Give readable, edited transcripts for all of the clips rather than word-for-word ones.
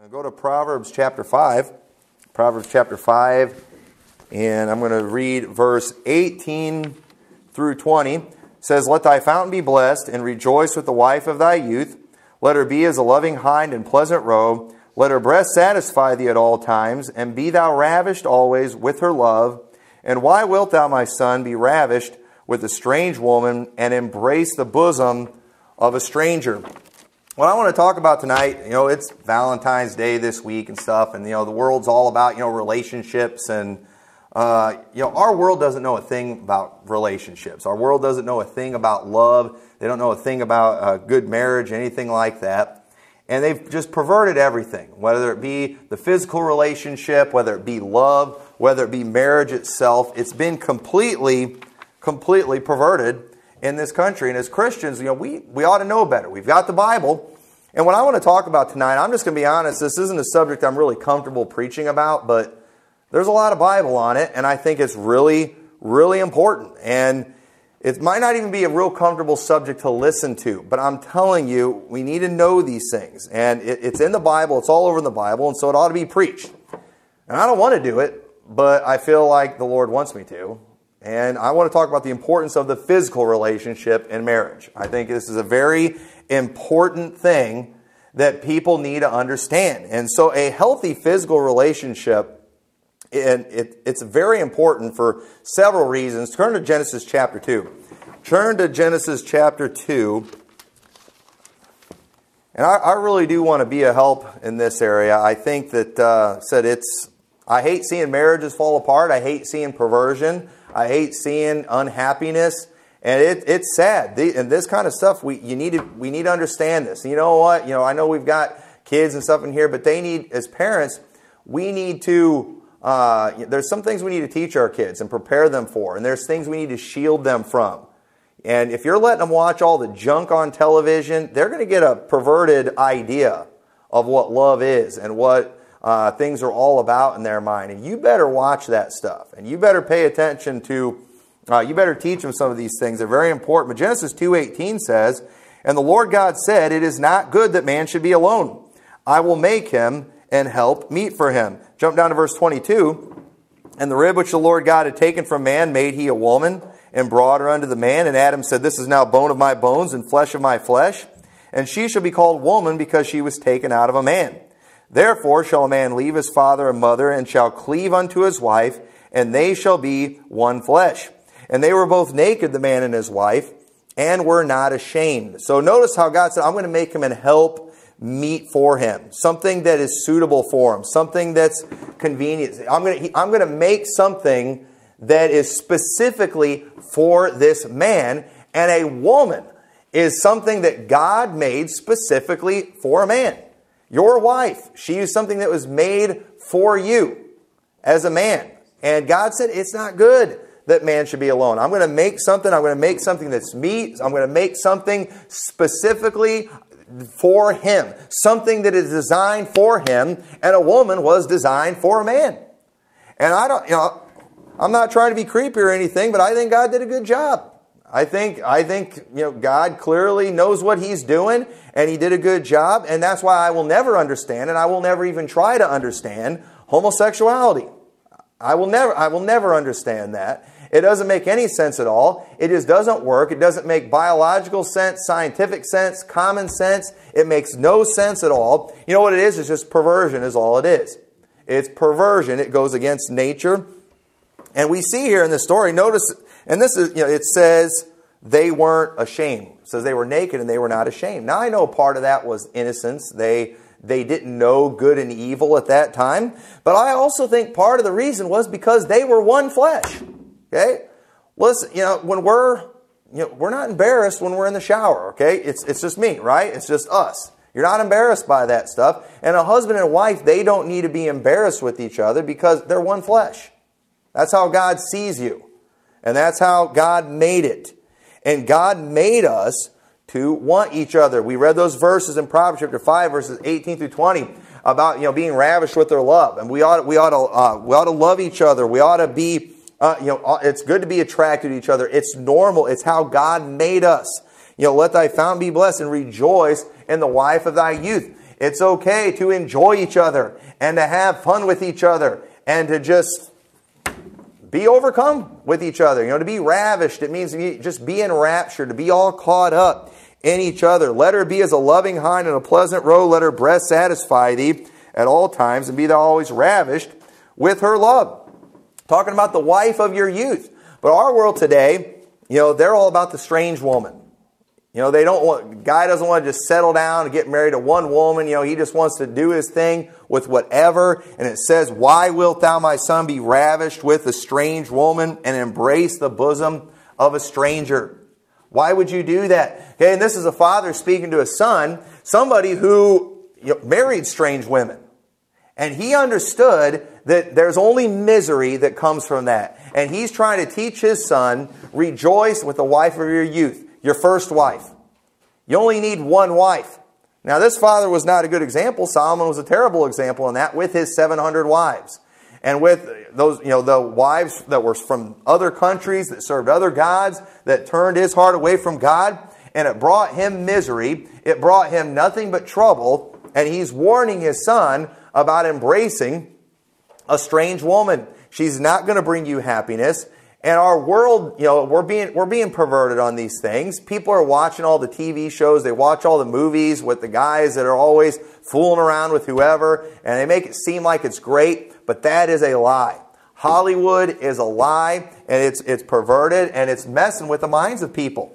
Go to Proverbs chapter 5. Proverbs chapter 5, and I'm going to read verse 18 through 20. It says, "Let thy fountain be blessed, and rejoice with the wife of thy youth. Let her be as a loving hind and pleasant roe. Let her breast satisfy thee at all times, and be thou ravished always with her love. And why wilt thou, my son, be ravished with a strange woman, and embrace the bosom of a stranger?" What I want to talk about tonight, it's Valentine's Day this week and stuff, and, the world's all about, relationships, and, our world doesn't know a thing about relationships. Our world doesn't know a thing about love. They don't know a thing about good marriage, anything like that. And they've just perverted everything, whether it be the physical relationship, whether it be love, whether it be marriage itself. It's been completely perverted in this country. And as Christians, we ought to know better. We've got the Bible. And what I want to talk about tonight, I'm just going to be honest, this isn't a subject I'm really comfortable preaching about, but there's a lot of Bible on it, and I think it's really, really important. And it might not even be a real comfortable subject to listen to, but I'm telling you, we need to know these things. And it's in the Bible, it's all over in the Bible, and so it ought to be preached. And I don't want to do it, but I feel like the Lord wants me to. And I want to talk about the importance of the physical relationship in marriage. I think this is a very important thing that people need to understand. And so a healthy physical relationship, and it's very important for several reasons. Turn to Genesis chapter 2. Turn to Genesis chapter 2. And I really do want to be a help in this area. I think that, I hate seeing marriages fall apart. I hate seeing perversion. I hate seeing unhappiness, and it's sad. And this kind of stuff, we need to understand this. And you know what? I know we've got kids and stuff in here, but they need, as parents, we need to. There's some things we need to teach our kids and prepare them for, and there's things we need to shield them from. And if you're letting them watch all the junk on television, they're going to get a perverted idea of what love is and what things are all about in their mind. And you better watch that stuff. And you better pay attention to, you better teach them some of these things. They're very important. But Genesis 2:18 says, "And the Lord God said, It is not good that man should be alone. I will make him and help meet for him." Jump down to verse 22. "And the rib which the Lord God had taken from man made he a woman, and brought her unto the man. And Adam said, This is now bone of my bones and flesh of my flesh. And she shall be called woman, because she was taken out of a man. Therefore shall a man leave his father and mother, and shall cleave unto his wife, and they shall be one flesh. And they were both naked, the man and his wife, and were not ashamed." So notice how God said, I'm going to make him and help meet for him. Something that is suitable for him. Something that's convenient. I'm going to make something that is specifically for this man. And a woman is something that God made specifically for a man. Your wife, she is something that was made for you as a man. And God said, it's not good that man should be alone. I'm going to make something. I'm going to make something that's meat. I'm going to make something specifically for him. Something that is designed for him. And a woman was designed for a man. And I'm not trying to be creepy or anything, but I think God did a good job. I think God clearly knows what he's doing, and he did a good job, and that's why I will never understand, and I will never even try to understand homosexuality. I will never understand that. It doesn't make any sense at all. It just doesn't work. It doesn't make biological sense, scientific sense, common sense. It makes no sense at all. You know what it is? It's just perversion is all it is. It's perversion. It goes against nature. And we see here in this story, notice, and this is, it says they weren't ashamed. It says they were naked and they were not ashamed. Now I know part of that was innocence. They didn't know good and evil at that time. But I also think part of the reason was because they were one flesh. Okay? Listen, when we're not embarrassed when we're in the shower, okay? It's just me, right? It's just us. You're not embarrassed by that stuff. And a husband and wife, they don't need to be embarrassed with each other because they're one flesh. That's how God sees you. And that's how God made it. And God made us to want each other. We read those verses in Proverbs chapter 5, verses 18 through 20, about being ravished with their love. And we ought to love each other. We ought to be, it's good to be attracted to each other. It's normal. It's how God made us. Let thy fountain be blessed, and rejoice in the wife of thy youth. It's okay to enjoy each other and to have fun with each other and to just be overcome with each other. To be ravished, it means to just be enraptured, to be all caught up in each other. Let her be as a loving hind and a pleasant roe. Let her breast satisfy thee at all times, and be thou always ravished with her love. Talking about the wife of your youth. But our world today, they're all about the strange woman. Guy doesn't want to just settle down and get married to one woman. He just wants to do his thing with whatever. And it says, why wilt thou, my son, be ravished with a strange woman and embrace the bosom of a stranger? Why would you do that? Okay, and this is a father speaking to a son, somebody who married strange women. And he understood that there's only misery that comes from that. And he's trying to teach his son, rejoice with the wife of your youth. Your first wife. You only need one wife. Now this father was not a good example. Solomon was a terrible example in that with his 700 wives. And with those, the wives that were from other countries, that served other gods, that turned his heart away from God. And it brought him misery. It brought him nothing but trouble. And he's warning his son about embracing a strange woman. She's not going to bring you happiness. And our world, we're being perverted on these things. People are watching all the TV shows. They watch all the movies with the guys that are always fooling around with whoever. And they make it seem like it's great. But that is a lie. Hollywood is a lie. And it's perverted. And it's messing with the minds of people.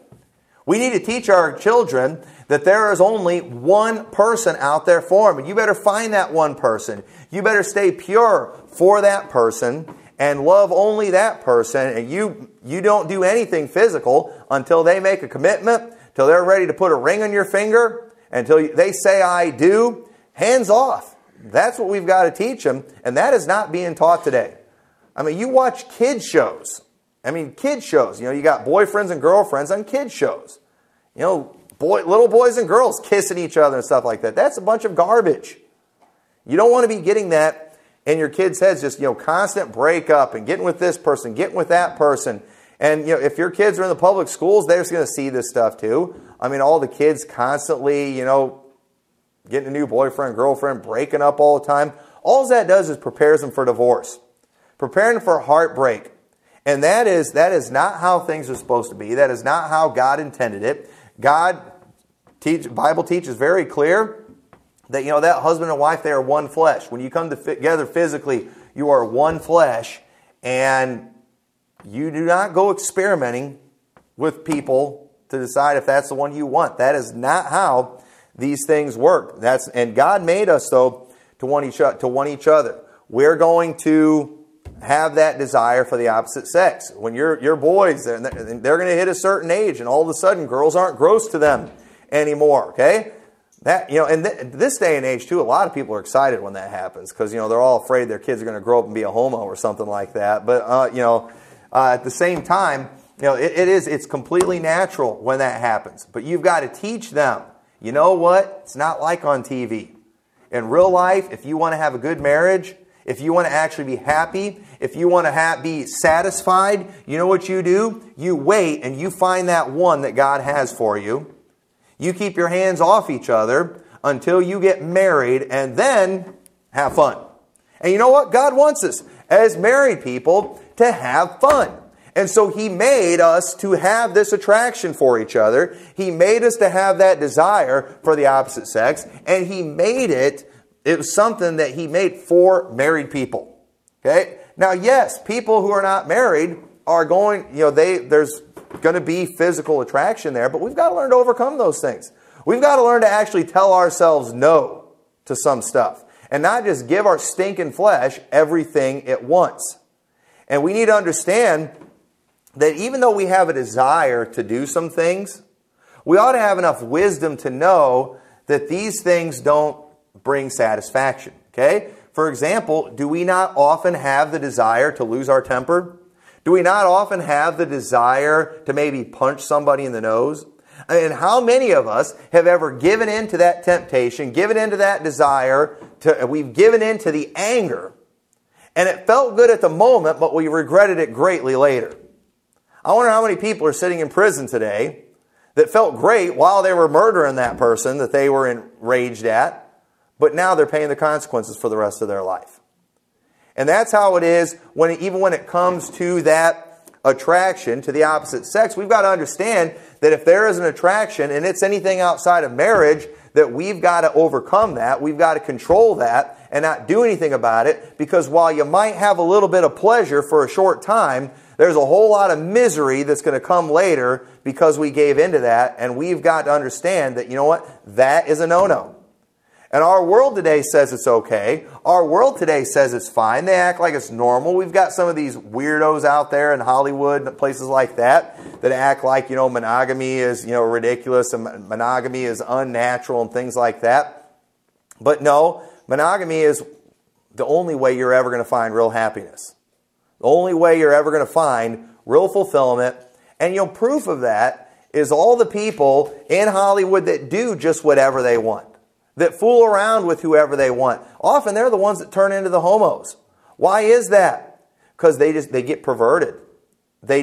We need to teach our children that there is only one person out there for them. And you better find that one person. You better stay pure for that person. And love only that person, and you don't do anything physical until they make a commitment, till they're ready to put a ring on your finger, until they say, I do. Hands off. That's what we've got to teach them, and that is not being taught today. You watch kids shows. Kids shows. You got boyfriends and girlfriends on kids shows. Little boys and girls kissing each other and stuff like that. That's a bunch of garbage. You don't want to be getting that in your kids' heads, just, constant breakup and getting with this person, getting with that person. And, if your kids are in the public schools, they're just going to see this stuff too. All the kids constantly, getting a new boyfriend, girlfriend, breaking up all the time. All that does is prepares them for divorce. Preparing them for heartbreak. And that is not how things are supposed to be. That is not how God intended it. Bible teaches very clear that, that husband and wife, they are one flesh. When you come together physically, you are one flesh. And you do not go experimenting with people to decide if that's the one you want. That is not how these things work. And God made us, though, to want each other. We're going to have that desire for the opposite sex. When your boys, they're going to hit a certain age, and all of a sudden, girls aren't gross to them anymore, okay? That, and this day and age, too, a lot of people are excited when that happens because, they're all afraid their kids are going to grow up and be a homo or something like that. But, at the same time, it's completely natural when that happens. But you've got to teach them, you know what? It's not like on TV. In real life, if you want to have a good marriage, if you want to actually be happy, if you want to be satisfied, you know what you do? You wait and you find that one that God has for you. You keep your hands off each other until you get married and then have fun. And you know what? God wants us as married people to have fun. And so He made us to have this attraction for each other. He made us to have that desire for the opposite sex. And He made it was something that He made for married people. Okay? Now, yes, people who are not married are going, there's going to be physical attraction there, but we've got to learn to overcome those things. We've got to learn to actually tell ourselves no to some stuff and not just give our stinking flesh everything it wants. And we need to understand that even though we have a desire to do some things, we ought to have enough wisdom to know that these things don't bring satisfaction. Okay? For example, do we not often have the desire to lose our temper? Do we not often have the desire to maybe punch somebody in the nose? And how many of us have ever given in to that temptation, given into that desire, we've given in to the anger, and it felt good at the moment, but we regretted it greatly later? I wonder how many people are sitting in prison today that felt great while they were murdering that person that they were enraged at, but now they're paying the consequences for the rest of their life. And that's how it is even when it comes to that attraction to the opposite sex. We've got to understand that if there is an attraction and it's anything outside of marriage, that we've got to overcome that. We've got to control that and not do anything about it, because while you might have a little bit of pleasure for a short time, there's a whole lot of misery that's going to come later because we gave into that. And we've got to understand that, you know what, that is a no-no. And our world today says it's okay. Our world today says it's fine. They act like it's normal. We've got some of these weirdos out there in Hollywood and places like that act like, monogamy is, ridiculous and monogamy is unnatural and things like that. But no, monogamy is the only way you're ever going to find real happiness. The only way you're ever going to find real fulfillment. And proof of that is all the people in Hollywood that do just whatever they want, that fool around with whoever they want. Often they're the ones that turn into the homos. Why is that? Because they get perverted. They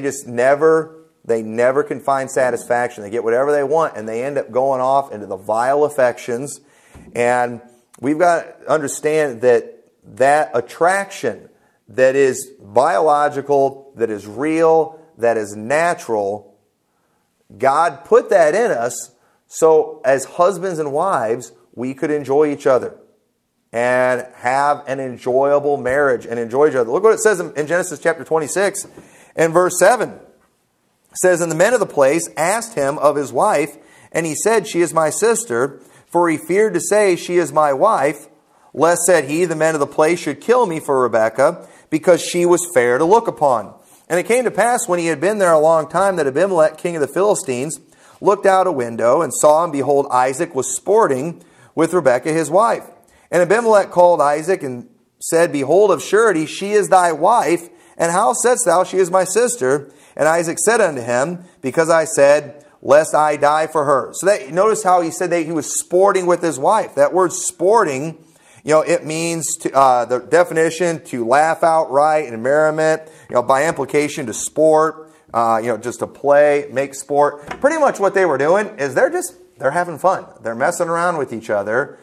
never can find satisfaction. They get whatever they want, and they end up going off into the vile affections. And we've got to understand that attraction that is biological, that is real, that is natural, God put that in us so as husbands and wives, we could enjoy each other and have an enjoyable marriage and enjoy each other. Look what it says in Genesis chapter 26 and verse 7. It says, "And the men of the place asked him of his wife, and he said, She is my sister, for he feared to say, She is my wife, lest, said he, the men of the place should kill me for Rebekah, because she was fair to look upon. And it came to pass, when he had been there a long time, that Abimelech, king of the Philistines, looked out a window and saw, and behold, Isaac was sporting with Rebekah his wife. And Abimelech called Isaac and said, Behold, of surety she is thy wife, and how saidst thou, She is my sister? And Isaac said unto him, Because I said, Lest I die for her." So notice how he said that he was sporting with his wife. That word sporting, it means, the definition, to laugh outright in merriment, by implication to sport, just to play, make sport. Pretty much what they were doing is they're having fun. They're messing around with each other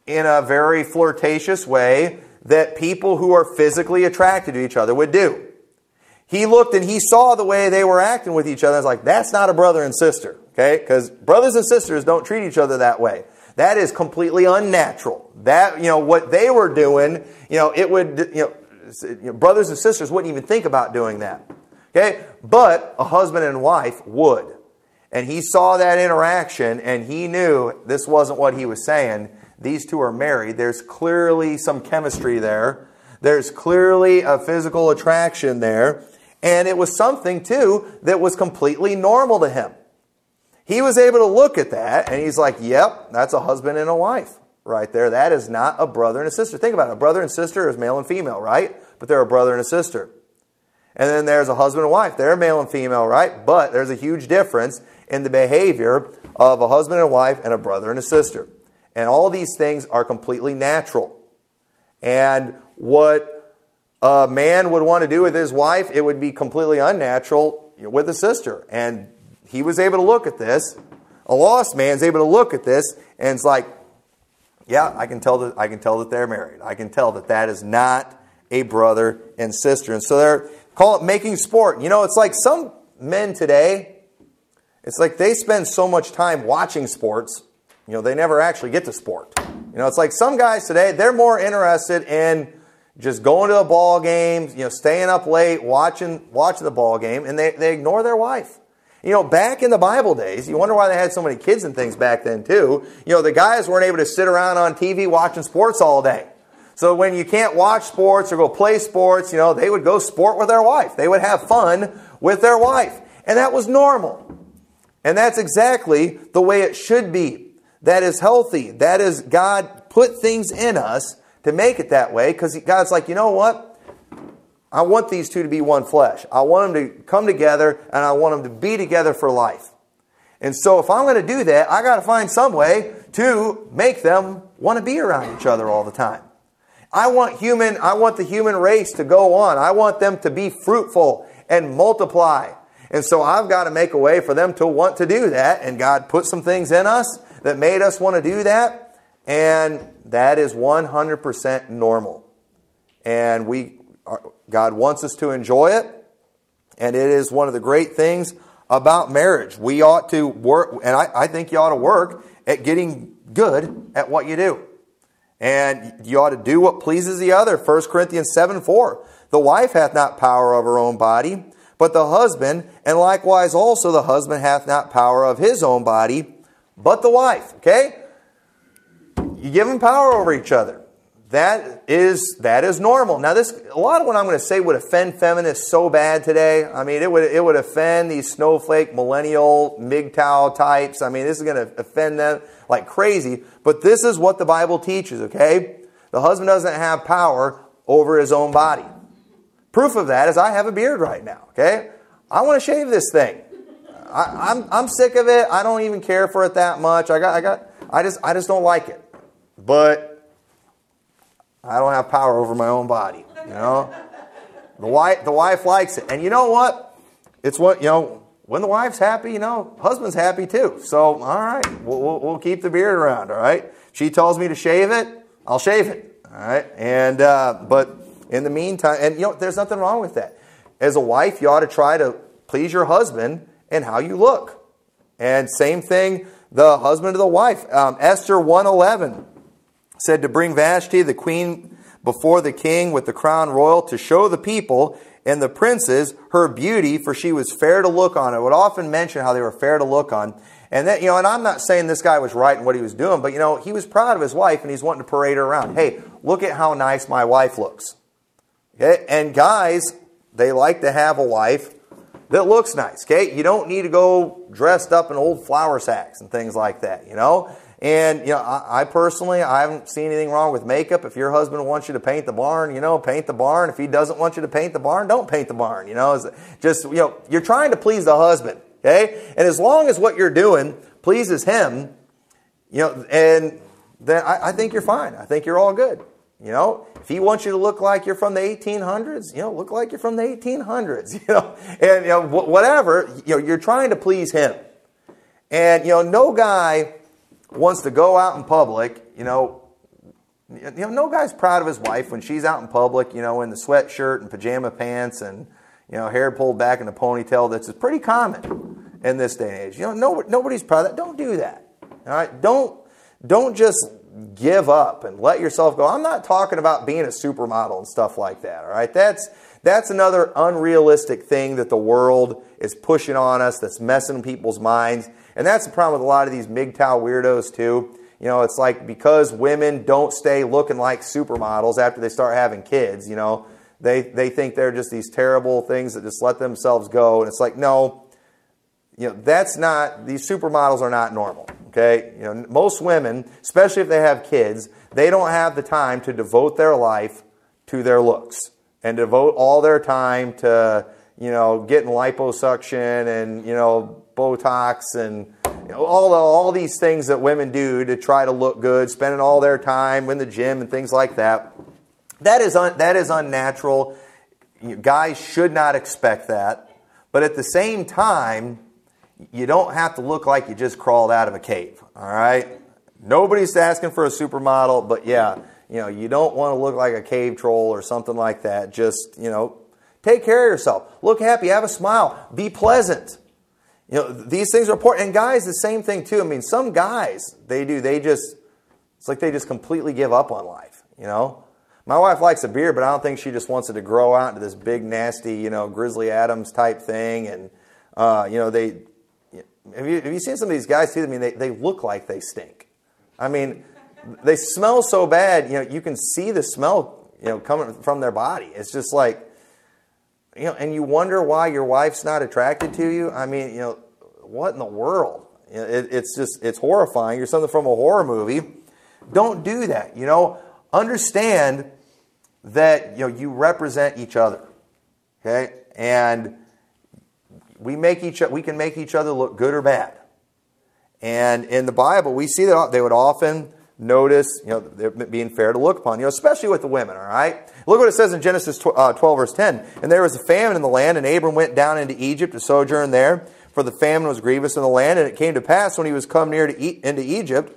in a very flirtatious way that people who are physically attracted to each other would do. He looked and he saw the way they were acting with each other. I was like, that's not a brother and sister, okay? Because brothers and sisters don't treat each other that way. That is completely unnatural. That, what they were doing, brothers and sisters wouldn't even think about doing that, okay? But a husband and wife would. And he saw that interaction and he knew this wasn't what he was saying. These two are married. There's clearly some chemistry there. There's clearly a physical attraction there. And it was something, too, that was completely normal to him. He was able to look at that, and he's like, yep, that's a husband and a wife right there. That is not a brother and a sister. Think about it. A brother and sister is male and female, right? But they're a brother and a sister. And then there's a husband and wife. They're male and female, right? But there's a huge difference in the behavior of a husband and wife and a brother and a sister. And all these things are completely natural. And what a man would want to do with his wife, it would be completely unnatural with a sister. And he was able to look at this. A lost man's able to look at this and it's like, yeah, I can tell that they're married. I can tell that that is not a brother and sister. And so they're call it making sport. It's like some men today, it's like they spend so much time watching sports, they never actually get to sport. It's like some guys today, they're more interested in just going to a ball game, staying up late, watching the ball game, and they ignore their wife. Back in the Bible days, you wonder why they had so many kids and things back then too. The guys weren't able to sit around on TV watching sports all day. So when you can't watch sports or go play sports, they would go sport with their wife. They would have fun with their wife. And that was normal. And that's exactly the way it should be. That is healthy. That is, God put things in us to make it that way, because God's like, you know what? I want these two to be one flesh. I want them to come together, and I want them to be together for life. And so if I'm going to do that, I got to find some way to make them want to be around each other all the time. I want the human race to go on. I want them to be fruitful and multiply. And so I've got to make a way for them to want to do that. And God put some things in us that made us want to do that. And that is 100% normal. And God wants us to enjoy it. And it is one of the great things about marriage. We ought to work, and I think you ought to work at getting good at what you do. And you ought to do what pleases the other. 1 Corinthians 7:4. The wife hath not power of her own body, but the husband, and likewise also the husband hath not power of his own body, but the wife. Okay? You give them power over each other. That is normal. Now, a lot of what I'm going to say would offend feminists so bad today. I mean, it would offend these snowflake millennial MGTOW types. I mean, this is going to offend them like crazy. But this is what the Bible teaches, okay? The husband doesn't have power over his own body. Proof of that is I have a beard right now, okay? I want to shave this thing. I'm sick of it. I don't even care for it that much. I just don't like it. But I don't have power over my own body, you know. The wife likes it. And you know what? It's what, you know, when the wife's happy, you know, husband's happy too. So, all right, we'll keep the beard around, all right? She tells me to shave it, I'll shave it, all right? And, but in the meantime, and you know, there's nothing wrong with that. As a wife, you ought to try to please your husband in how you look. And same thing, the husband to the wife. Esther 1:11. Said to bring Vashti, the queen, before the king with the crown royal to show the people and the princes her beauty, for she was fair to look on. It would often mention how they were fair to look on. And that, you know, and I'm not saying this guy was right in what he was doing, but you know, he was proud of his wife and he's wanting to parade her around. Hey, look at how nice my wife looks. Okay? And guys, they like to have a wife that looks nice. Okay? You don't need to go dressed up in old flour sacks and things like that, you know? And, you know, I personally, I haven't seen anything wrong with makeup. If your husband wants you to paint the barn, you know, paint the barn. If he doesn't want you to paint the barn, don't paint the barn. You know, it's just, you know, you're trying to please the husband, okay? And as long as what you're doing pleases him, you know, and then I think you're fine. I think you're all good. You know, if he wants you to look like you're from the 1800s, you know, look like you're from the 1800s, you know, and, you know, whatever, you know, you're trying to please him. And, you know, no guy wants to go out in public, you know, no guy's proud of his wife when she's out in public, you know, in the sweatshirt and pajama pants and, you know, hair pulled back in a ponytail. That's pretty common in this day and age. You know, nobody's proud of that. Don't do that. All right? Don't just give up and let yourself go. I'm not talking about being a supermodel and stuff like that. All right? That's another unrealistic thing that the world is pushing on us, that's messing people's minds. And that's the problem with a lot of these MGTOW weirdos too. You know, it's like because women don't stay looking like supermodels after they start having kids, you know, they think they're just these terrible things that just let themselves go. And it's like, no, you know, that's not, these supermodels are not normal, okay? You know, most women, especially if they have kids, they don't have the time to devote their life to their looks and devote all their time to, you know, getting liposuction and, you know, Botox and you know, all these things that women do to try to look good, spending all their time in the gym and things like that. That is unnatural. Guys should not expect that. But at the same time, you don't have to look like you just crawled out of a cave. All right? Nobody's asking for a supermodel, but yeah, you know, you don't want to look like a cave troll or something like that. Just, you know, take care of yourself. Look happy. Have a smile. Be pleasant. You know, these things are important. And guys, the same thing too. I mean, some guys, it's like they just completely give up on life, you know. My wife likes a beard, but I don't think she just wants it to grow out into this big, nasty, you know, Grizzly Adams type thing. And, you know, have you seen some of these guys too? I mean, they look like they stink. I mean, they smell so bad, you know, you can see the smell, you know, coming from their body. It's just like, you know, and you wonder why your wife's not attracted to you. I mean, you know, what in the world? You know, it's horrifying. You're something from a horror movie. Don't do that. You know, understand that, you know, you represent each other. Okay, and we can make each other look good or bad. And in the Bible, we see that they would often notice, you know, they're being fair to look upon, you know, especially with the women, all right? Look what it says in Genesis 12, verse 10. And there was a famine in the land, and Abram went down into Egypt to sojourn there, for the famine was grievous in the land. And it came to pass when he was come near into Egypt,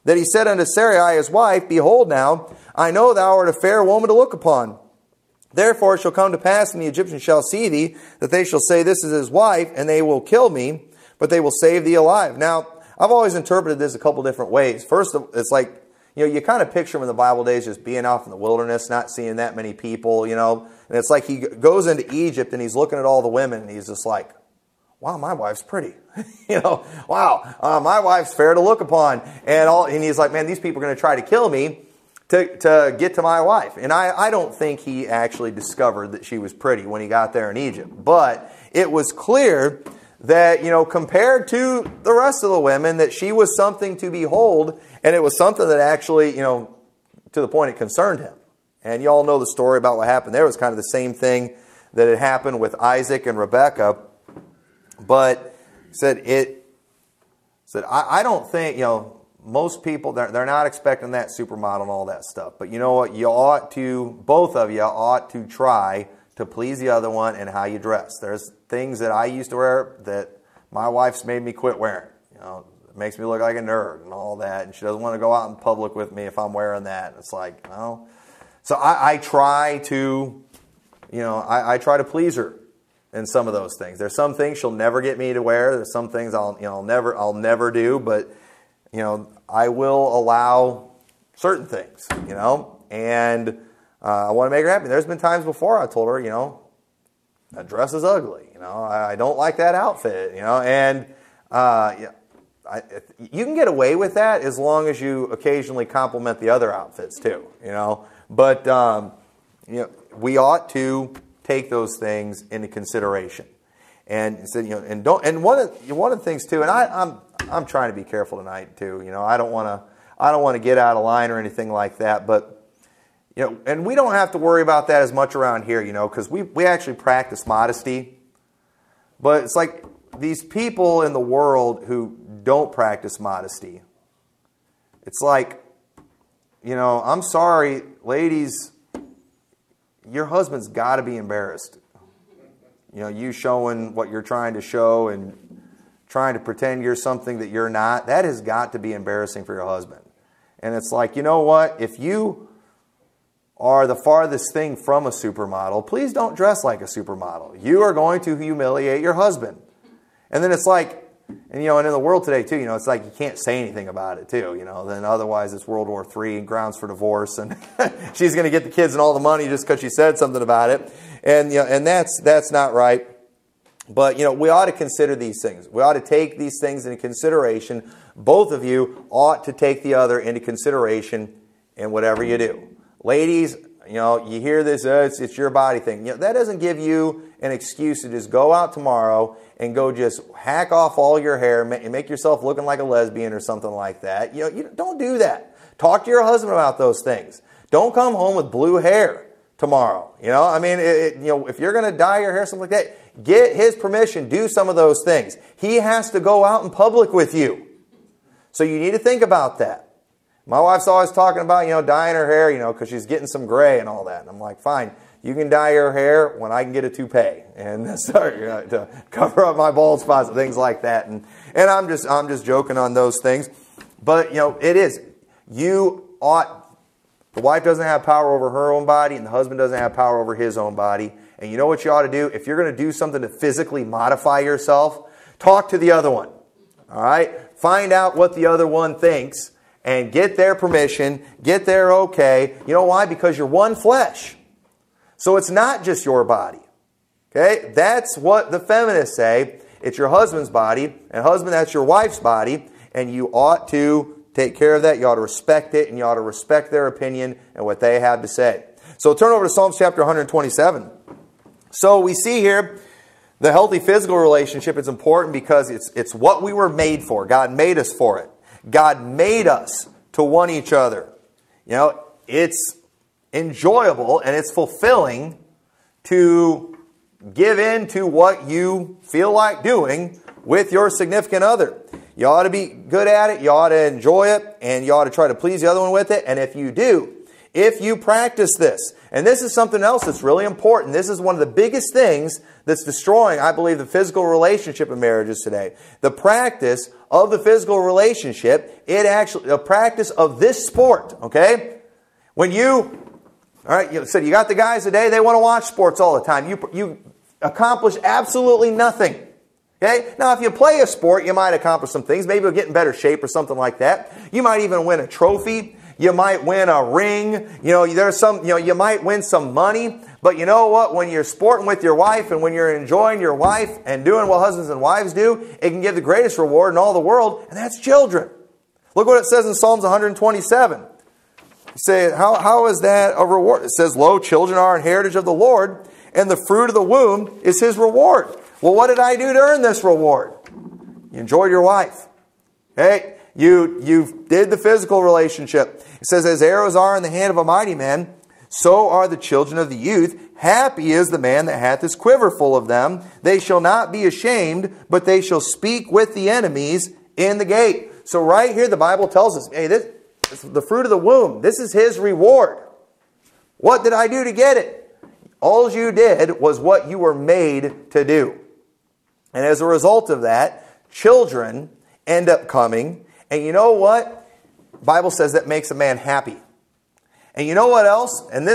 that he said unto Sarai his wife, Behold now, I know thou art a fair woman to look upon. Therefore it shall come to pass, when the Egyptians shall see thee, that they shall say, This is his wife, and they will kill me, but they will save thee alive. Now, I've always interpreted this a couple different ways. First, it's like, you kind of picture him in the Bible days just being off in the wilderness, not seeing that many people, And it's like he goes into Egypt and he's looking at all the women and he's just like, wow, my wife's pretty. Wow, my wife's fair to look upon. And he's like, man, these people are going to try to kill me to get to my wife. And I don't think he actually discovered that she was pretty when he got there in Egypt. But it was clear that, compared to the rest of the women, that she was something to behold. And it was something that actually, to the point it concerned him. And you all know the story about what happened there. It was kind of the same thing that had happened with Isaac and Rebekah. But I don't think, most people, they're not expecting that supermodel and all that stuff. But you know what? Both of you ought to try to please the other one in how you dress. There's things that I used to wear that my wife's made me quit wearing. It makes me look like a nerd and all that. And she doesn't want to go out in public with me if I'm wearing that. And it's like, So I try to, I try to please her in some of those things. There's some things she'll never get me to wear. There's some things I'll never do. But I will allow certain things. And I want to make her happy. There's been times before I told her, that dress is ugly. I don't like that outfit. And you can get away with that as long as you occasionally compliment the other outfits too. But we ought to take those things into consideration, and one of the things too. And I'm trying to be careful tonight too. I don't want to get out of line or anything like that. But and we don't have to worry about that as much around here. Because we actually practice modesty. But it's like these people in the world who don't practice modesty. It's like, I'm sorry, ladies. Your husband's got to be embarrassed. You showing what you're trying to show and trying to pretend you're something that you're not. That has got to be embarrassing for your husband. And it's like, you know what? If you are the farthest thing from a supermodel, please don't dress like a supermodel. You are going to humiliate your husband. And then it's like, and in the world today too, it's like you can't say anything about it too, then otherwise it's World War III and grounds for divorce, and she's going to get the kids and all the money just because she said something about it, and and that's not right. But we ought to consider these things. We ought to take these things into consideration. Both of you ought to take the other into consideration in whatever you do. Ladies, you hear this, it's your body thing. That doesn't give you an excuse to just go out tomorrow and go just hack off all your hair and make yourself looking like a lesbian or something like that. You don't do that. Talk to your husband about those things. Don't come home with blue hair tomorrow. If you're going to dye your hair, something like that, get his permission. Do some of those things. He has to go out in public with you. So you need to think about that. My wife's always talking about, dyeing her hair, because she's getting some gray and all that. And I'm like, fine, you can dye your hair when I can get a toupee and start to cover up my bald spots and things like that. And I'm just joking on those things. But, it is. The wife doesn't have power over her own body, and the husband doesn't have power over his own body. And you know what you ought to do? If you're going to do something to physically modify yourself, talk to the other one. All right? Find out what the other one thinks and get their permission, get their okay. You know why? Because you're one flesh. So it's not just your body. Okay? That's what the feminists say. It's your husband's body, and husband, that's your wife's body, and you ought to take care of that. You ought to respect it, and you ought to respect their opinion and what they have to say. So turn over to Psalms chapter 127. So we see here the healthy physical relationship is important because it's what we were made for. God made us for it. God made us to want each other. It's enjoyable and it's fulfilling to give in to what you feel like doing with your significant other. You ought to be good at it. You ought to enjoy it. And you ought to try to please the other one with it. And if you do, if you practice this, and this is something else that's really important. This is one of the biggest things that's destroying, I believe, the physical relationship in marriages today. The practice of the physical relationship, it actually, a practice of this sport, okay? When you, all right, you said you got the guys today, they want to watch sports all the time. You accomplish absolutely nothing. Okay? Now, if you play a sport, you might accomplish some things. Maybe you'll get in better shape or something like that. You might even win a trophy. You might win a ring. You might win some money. But you know what? When you're sporting with your wife and when you're enjoying your wife and doing what husbands and wives do, it can give the greatest reward in all the world, and that's children. Look what it says in Psalms 127. You say, how is that a reward? It says, lo, children are an heritage of the Lord, and the fruit of the womb is His reward. Well, what did I do to earn this reward? You enjoyed your wife. Okay? You did the physical relationship. It says, as arrows are in the hand of a mighty man, so are the children of the youth. Happy is the man that hath his quiver full of them. They shall not be ashamed, but they shall speak with the enemies in the gate. So right here the Bible tells us, hey, this is the fruit of the womb. This is His reward. What did I do to get it? All you did was what you were made to do. And as a result of that, children end up coming. And you know what? The Bible says that makes a man happy. And you know what else? And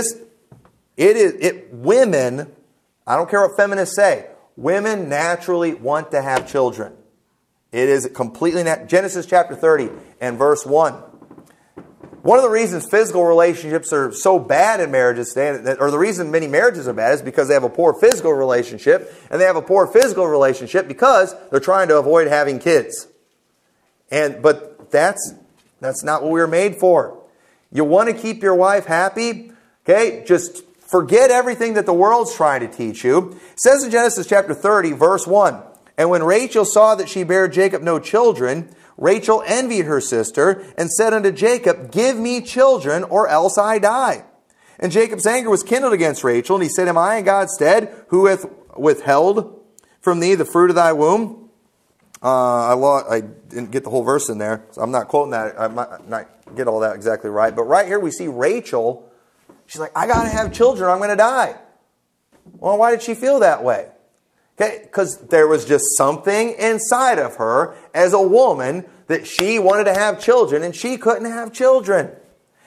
women, I don't care what feminists say, women naturally want to have children. It is completely Genesis chapter 30 and verse 1. One of the reasons physical relationships are so bad in marriages today, or the reason many marriages are bad, is because they have a poor physical relationship, and they have a poor physical relationship because they're trying to avoid having kids. But that's not what we were made for. You want to keep your wife happy? Okay, just forget everything that the world's trying to teach you. It says in Genesis chapter 30, verse 1, and when Rachel saw that she bare Jacob no children, Rachel envied her sister and said unto Jacob, give me children, or else I die. And Jacob's anger was kindled against Rachel, and he said, am I in God's stead, who hath withheld from thee the fruit of thy womb? I didn't get the whole verse in there, so I'm not quoting that. I might not get all that exactly right. But right here we see Rachel. She's like, I got to have children, I'm going to die. Well, why did she feel that way? Okay, because there was just something inside of her as a woman that she wanted to have children, and she couldn't have children.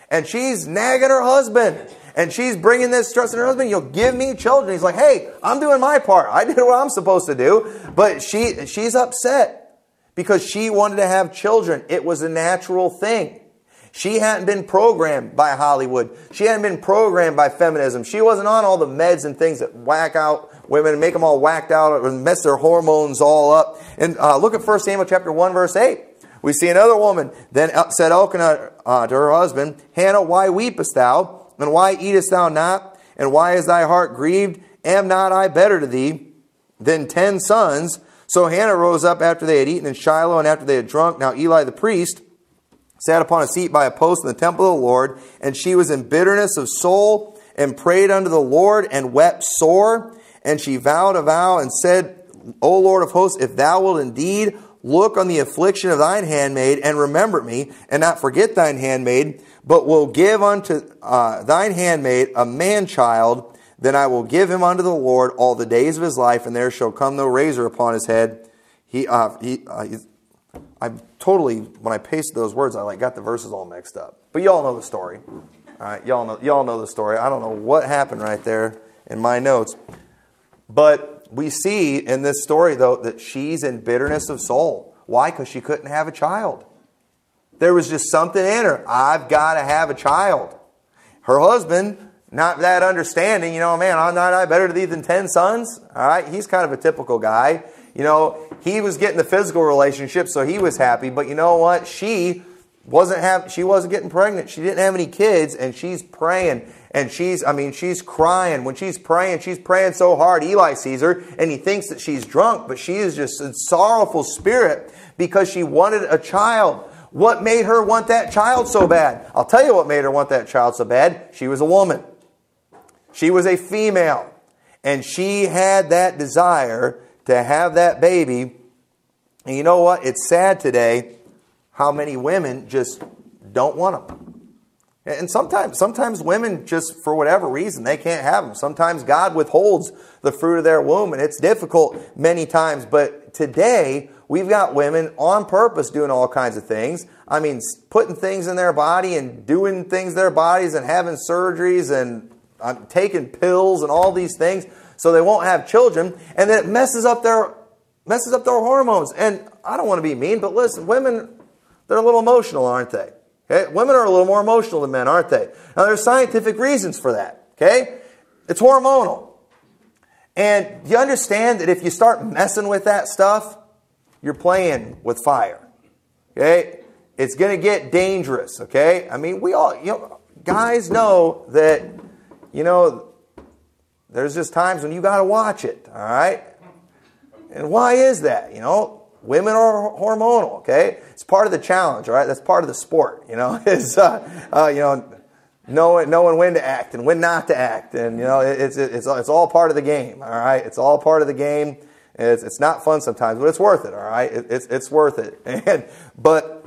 And she's nagging her husband. And she's bringing this stress on her husband. You'll give me children. He's like, hey, I'm doing my part. I did what I'm supposed to do. But she's upset because she wanted to have children. It was a natural thing. She hadn't been programmed by Hollywood. She hadn't been programmed by feminism. She wasn't on all the meds and things that whack out women and make them all whacked out and mess their hormones all up. And look at 1 Samuel chapter 1, verse 8. We see another woman. Then said Elkanah to her husband, Hannah, why weepest thou? And why eatest thou not? And why is thy heart grieved? Am not I better to thee than 10 sons? So Hannah rose up after they had eaten in Shiloh, and after they had drunk. Now Eli the priest sat upon a seat by a post in the temple of the Lord, and she was in bitterness of soul, and prayed unto the Lord, and wept sore. And she vowed a vow, and said, O Lord of hosts, if thou wilt indeed look on the affliction of thine handmaid, and remember me, and not forget thine handmaid, but will give unto thine handmaid a man-child, then I will give him unto the Lord all the days of his life, and there shall come no razor upon his head. I totally, when I pasted those words, I got the verses all mixed up. But y'all know the story. All right, y'all know the story. I don't know what happened right there in my notes. But we see in this story, though, that she's in bitterness of soul. Why? Because she couldn't have a child. There was just something in her. I've got to have a child. Her husband, not that understanding, man, I'm not I better to thee than 10 sons? All right, he's kind of a typical guy. He was getting the physical relationship, so he was happy. But you know what? She wasn't getting pregnant. She didn't have any kids, and she's praying. And she's crying. When she's praying so hard. Eli sees her, and he thinks that she's drunk, but she is just in sorrowful spirit because she wanted a child. What made her want that child so bad? I'll tell you what made her want that child so bad. She was a woman. She was a female. And she had that desire to have that baby. And you know what? It's sad today how many women just don't want them. And sometimes women just, for whatever reason, they can't have them. Sometimes God withholds the fruit of their womb, and it's difficult many times. But today, We've got women on purpose doing all kinds of things. I mean, putting things in their body and doing things in their bodies and having surgeries and taking pills and all these things so they won't have children. And then it messes up their hormones. And I don't want to be mean, but listen, women, they're a little emotional, aren't they? Okay? Women are a little more emotional than men, aren't they? Now, there's scientific reasons for that. Okay? It's hormonal. And you understand that if you start messing with that stuff, you're playing with fire. Okay? It's going to get dangerous. Okay? I mean, we all, guys know that, there's just times when you got to watch it. All right? And why is that? Women are hormonal. Okay? It's part of the challenge. All right? That's part of the sport. Is knowing when to act and when not to act, and it's all part of the game. All right, it's all part of the game. It's not fun sometimes, but it's worth it. All right, it's worth it. But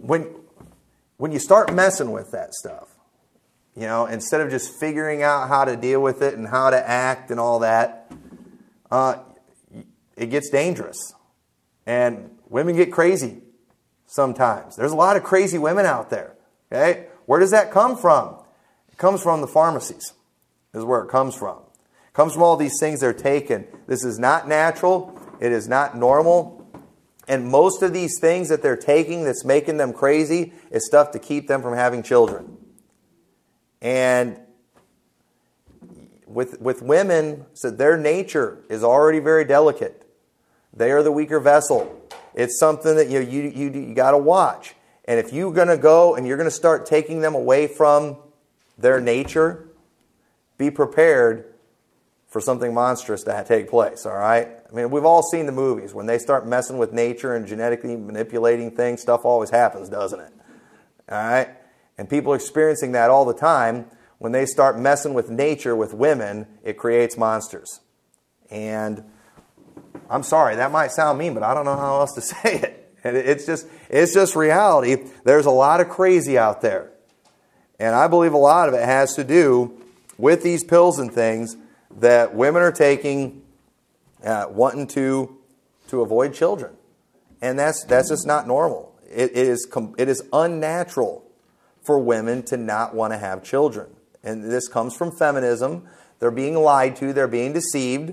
when you start messing with that stuff, instead of just figuring out how to deal with it and how to act and all that, it gets dangerous, and women get crazy sometimes. There's a lot of crazy women out there. Okay. Where does that come from? It comes from the pharmacies, is where it comes from. It comes from all these things they're taking. This is not natural. It is not normal. And most of these things that they're taking that's making them crazy is stuff to keep them from having children. And with women, so their nature is already very delicate. They are the weaker vessel. It's something that you got to watch. And if you're going to go and you're going to start taking them away from their nature, be prepared for something monstrous to take place, all right? I mean, we've all seen the movies. When they start messing with nature and genetically manipulating things, stuff always happens, doesn't it? All right? And people are experiencing that all the time. When they start messing with nature, with women, it creates monsters. And I'm sorry, that might sound mean, but I don't know how else to say it. And it's just reality. There's a lot of crazy out there. And I believe a lot of it has to do with these pills and things that women are taking, wanting to avoid children. And that's just not normal. It is unnatural for women to not want to have children. And this comes from feminism. They're being lied to. They're being deceived.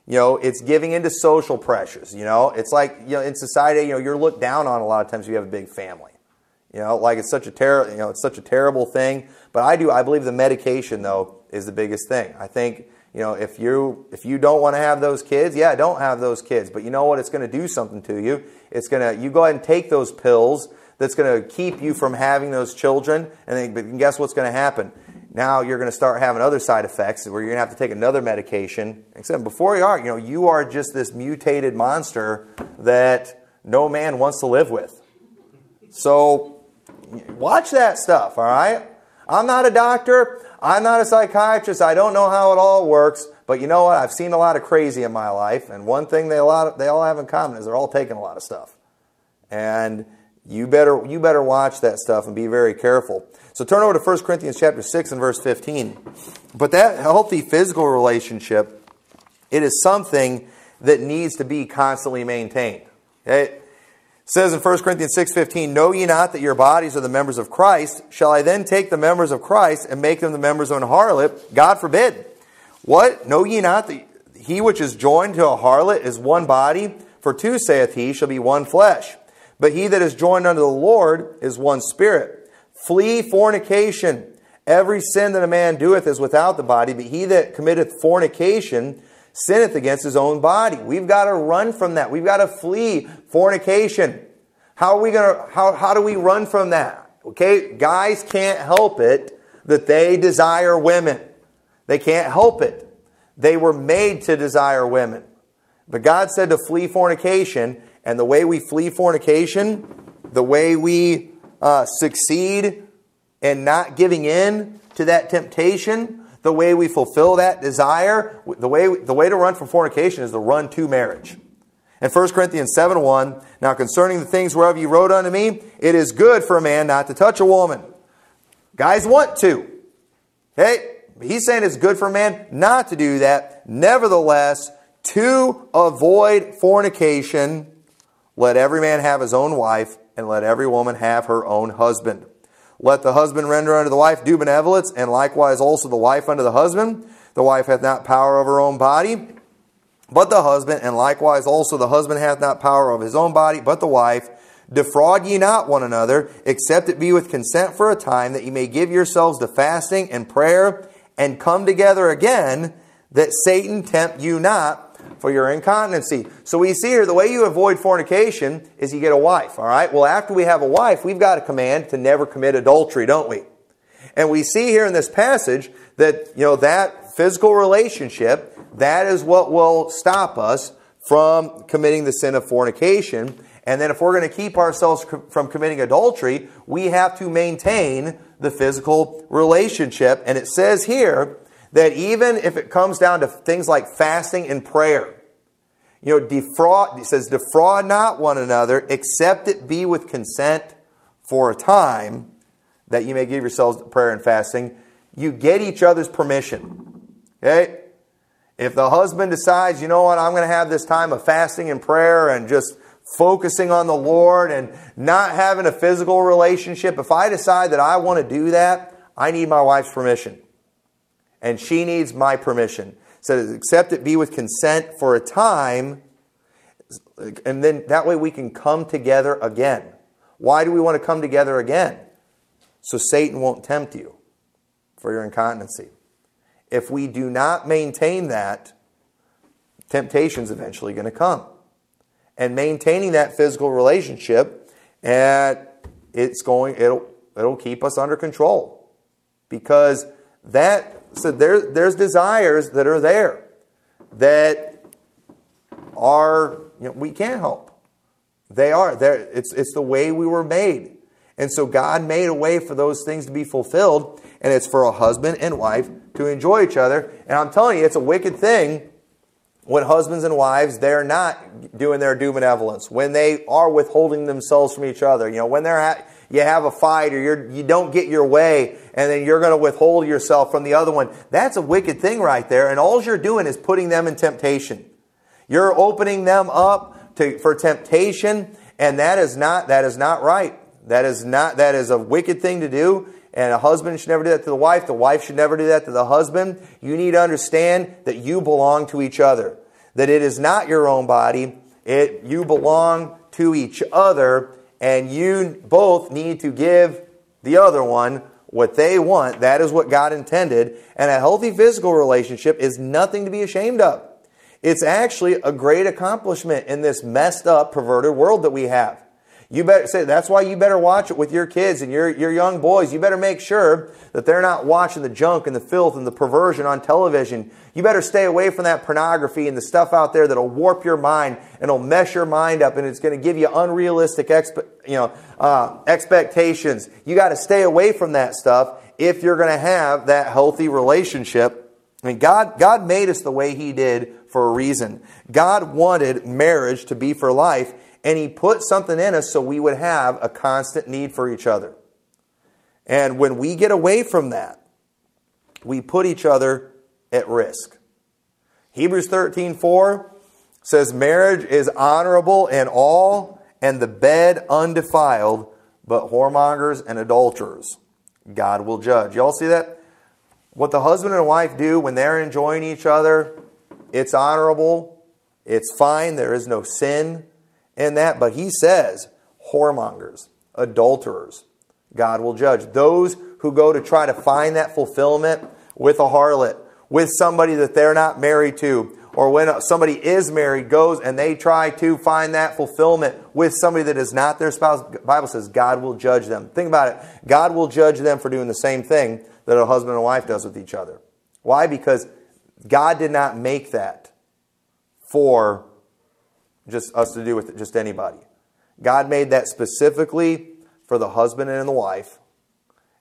It's giving into social pressures. It's like, in society, you're looked down on a lot of times if you have a big family. Like it's such a terrible thing. But I believe the medication, though, is the biggest thing. I think, if you don't want to have those kids, yeah, don't have those kids. But you know what? It's going to do something to you. You go ahead and take those pills that's going to keep you from having those children. But guess what's going to happen? Now you're going to start having other side effects where you're going to have to take another medication. Except before you are just this mutated monster that no man wants to live with. So watch that stuff, all right? I'm not a doctor. I'm not a psychiatrist. I don't know how it all works. But you know what? I've seen a lot of crazy in my life. And one thing they all have in common is they're all taking a lot of stuff. And you better watch that stuff and be very careful. So turn over to 1 Corinthians chapter 6 and verse 15. But that healthy physical relationship, it is something that needs to be constantly maintained. Okay? It says in 1 Corinthians 6:15, "Know ye not that your bodies are the members of Christ? Shall I then take the members of Christ and make them the members of an harlot? God forbid. What? Know ye not that he which is joined to a harlot is one body? For two, saith he, shall be one flesh. But he that is joined unto the Lord is one spirit. Flee fornication. Every sin that a man doeth is without the body, but he that committeth fornication sinneth against his own body." We've got to run from that. We've got to flee fornication. How do we run from that? Okay, guys can't help it that they desire women. They can't help it. They were made to desire women. But God said to flee fornication, and the way we flee fornication, the way we succeed in not giving in to that temptation, the way we fulfill that desire, the way to run from fornication is to run to marriage. In 1 Corinthians 7:1, "Now concerning the things whereof you wrote unto me, it is good for a man not to touch a woman." Guys want to. Okay? He's saying it's good for a man not to do that. Nevertheless, to avoid fornication, Let every man have his own wife, and let every woman have her own husband. Let the husband render unto the wife due benevolence, and likewise also the wife unto the husband. The wife hath not power of her own body, but the husband, and likewise also the husband hath not power of his own body, but the wife. Defraud ye not one another, except it be with consent for a time, that ye may give yourselves to fasting and prayer, and come together again, that Satan tempt you not for your incontinency. So we see here, the way you avoid fornication is you get a wife, all right? Well, after we have a wife, we've got a command to never commit adultery, don't we? And we see here in this passage that, that physical relationship, that is what will stop us from committing the sin of fornication. And then if we're going to keep ourselves from committing adultery, we have to maintain the physical relationship. And it says here that even if it comes down to things like fasting and prayer, it says, defraud not one another, except it be with consent for a time, that you may give yourselves to prayer and fasting. You get each other's permission. Okay? If the husband decides, I'm going to have this time of fasting and prayer and just focusing on the Lord and not having a physical relationship, if I decide that I want to do that, I need my wife's permission. And she needs my permission. It says, except it be with consent for a time, and then that way we can come together again. Why do we want to come together again? So Satan won't tempt you for your incontinency. If we do not maintain that, temptation's eventually going to come. And maintaining that physical relationship, and it'll keep us under control. Because there's desires that are there that are, we can't help. They are there. It's the way we were made. And so God made a way for those things to be fulfilled, and it's for a husband and wife to enjoy each other. And I'm telling you, it's a wicked thing when husbands and wives, they're not doing their due benevolence, when they are withholding themselves from each other. When you have a fight or you don't get your way, and then you're going to withhold yourself from the other one. That's a wicked thing right there, and all you're doing is putting them in temptation. You're opening them up for temptation, and that is not right. That is a wicked thing to do. And a husband should never do that to the wife. The wife should never do that to the husband. You need to understand that you belong to each other. That it is not your own body. You belong to each other. And you both need to give the other one what they want. That is what God intended. And a healthy physical relationship is nothing to be ashamed of. It's actually a great accomplishment in this messed up, perverted world that we have. You better say that's why you better watch it with your kids and your young boys. You better make sure that they're not watching the junk and the filth and the perversion on television. You better stay away from that pornography and the stuff out there that'll warp your mind and it'll mess your mind up, and it's going to give you unrealistic expectations. You got to stay away from that stuff if you're going to have that healthy relationship. I mean, God made us the way He did for a reason. God wanted marriage to be for life. And He put something in us so we would have a constant need for each other. And when we get away from that, we put each other at risk. Hebrews 13:4 says, marriage is honorable in all, and the bed undefiled, but whoremongers and adulterers God will judge. Y'all see that? What the husband and wife do when they're enjoying each other, it's honorable, it's fine, there is no sin in that. But He says, whoremongers, adulterers, God will judge. Those who go to try to find that fulfillment with a harlot, with somebody that they're not married to, or when somebody is married, goes and they try to find that fulfillment with somebody that is not their spouse, the Bible says God will judge them. Think about it. God will judge them for doing the same thing that a husband and wife does with each other. Why? Because God did not make that for just us to do with just anybody. God made that specifically for the husband and the wife.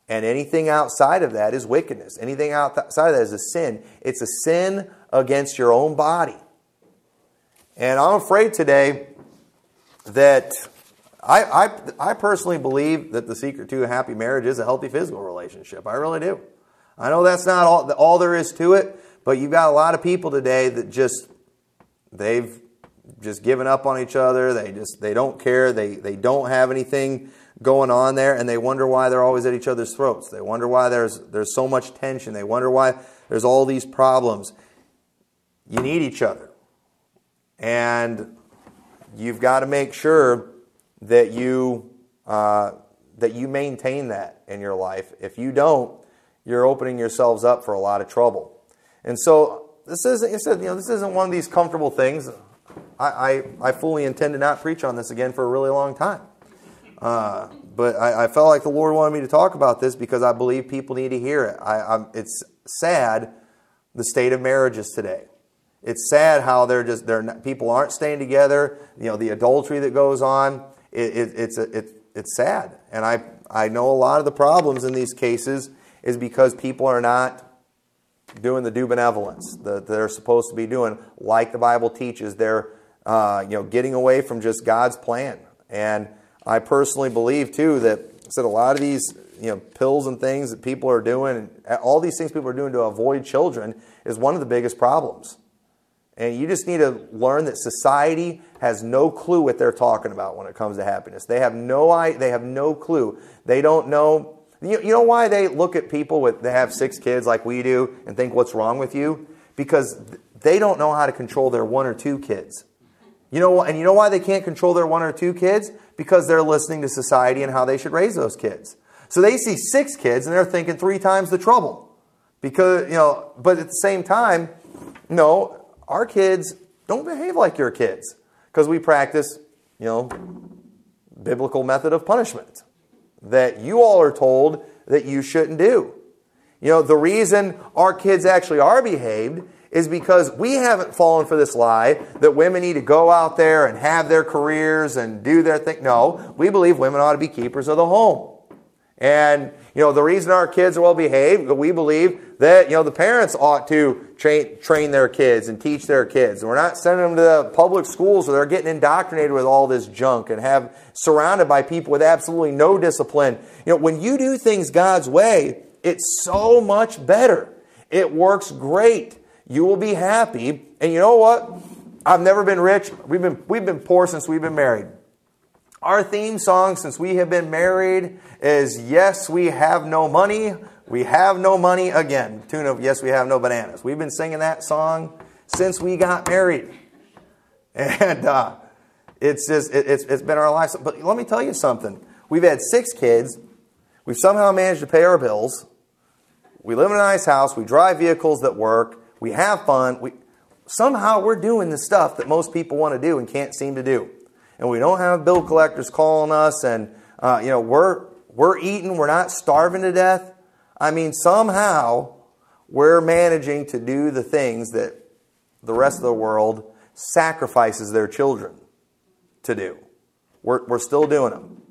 And anything outside of that is wickedness. Anything outside of that is a sin. It's a sin against your own body. And I'm afraid today that I personally believe that the secret to a happy marriage is a healthy physical relationship. I really do. I know that's not all there is to it, but you've got a lot of people today that just, they've just giving up on each other. They don't care. They don't have anything going on there, and they wonder why they're always at each other's throats. They wonder why there's so much tension. They wonder why there's all these problems. You need each other. And you've got to make sure that you maintain that in your life. If you don't, you're opening yourselves up for a lot of trouble. And so this isn't one of these comfortable things. I fully intend to not preach on this again for a really long time. But I felt like the Lord wanted me to talk about this because I believe people need to hear it. It's sad, the state of marriages today. It's sad how people aren't staying together. The adultery that goes on. It's sad, and I know a lot of the problems in these cases is because people are not doing the due benevolence that they're supposed to be doing, like the Bible teaches. They're getting away from just God's plan. And I personally believe too that a lot of these pills and things that people are doing, all these things people are doing to avoid children, is one of the biggest problems. And you just need to learn that society has no clue what they're talking about when it comes to happiness. They have no clue. They don't know. You know why they look at people that have 6 kids like we do and think, what's wrong with you? Because they don't know how to control their 1 or 2 kids. And you know why they can't control their 1 or 2 kids? Because they're listening to society and how they should raise those kids. So they see 6 kids and they're thinking 3 times the trouble. Because, but at the same time, no, our kids don't behave like your kids because we practice, biblical method of punishment that you all are told that you shouldn't do. The reason our kids actually are behaved is because we haven't fallen for this lie that women need to go out there and have their careers and do their thing. No, we believe women ought to be keepers of the home. And, the reason our kids are well behaved, we believe that, the parents ought to train their kids and teach their kids. And we're not sending them to the public schools where they're getting indoctrinated with all this junk and surrounded by people with absolutely no discipline. When you do things God's way, it's so much better. It works great. You will be happy. And you know what? I've never been rich. We've been poor since we've been married. Our theme song since we have been married is Yes, We Have No Money. We have no money again. Tune of Yes, We Have No Bananas. We've been singing that song since we got married. And it's been our life. But let me tell you something. We've had 6 kids. We've somehow managed to pay our bills. We live in a nice house. We drive vehicles that work. We have fun. Somehow we're doing the stuff that most people want to do and can't seem to do. And we don't have bill collectors calling us, and we're eating. We're not starving to death. Somehow we're managing to do the things that the rest of the world sacrifices their children to do. We're still doing them.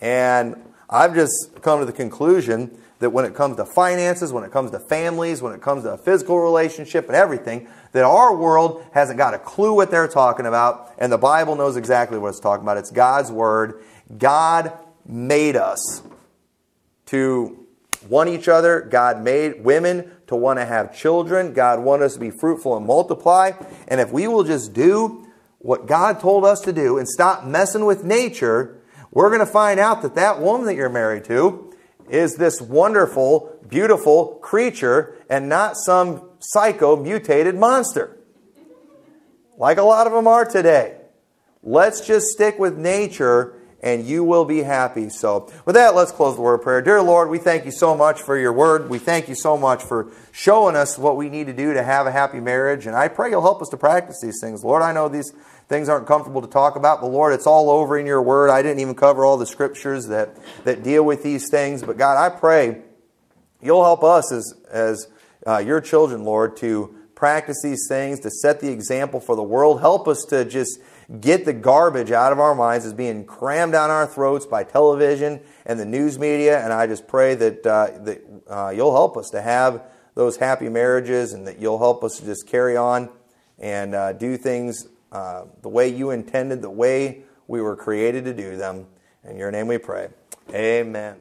And I've just come to the conclusion that when it comes to finances, when it comes to families, when it comes to a physical relationship and everything, that our world hasn't got a clue what they're talking about, and the Bible knows exactly what it's talking about. It's God's Word. God made us to want each other. God made women to want to have children. God wanted us to be fruitful and multiply. And if we will just do what God told us to do and stop messing with nature, we're going to find out that that woman that you're married to is this wonderful, beautiful creature and not some psycho mutated monster like a lot of them are today. Let's just stick with nature and you will be happy. So with that, let's close the word of prayer. Dear Lord, we thank you so much for your word. We thank you so much for showing us what we need to do to have a happy marriage. And I pray you'll help us to practice these things. Lord, I know these things aren't comfortable to talk about, but Lord, it's all over in your word. I didn't even cover all the scriptures that deal with these things. But God, I pray you'll help us as your children, Lord, to practice these things, to set the example for the world. Help us to just get the garbage out of our minds as being crammed down our throats by television and the news media. And I just pray that you'll help us to have those happy marriages, and that you'll help us to just carry on and do things the way you intended, the way we were created to do them. In your name we pray. Amen.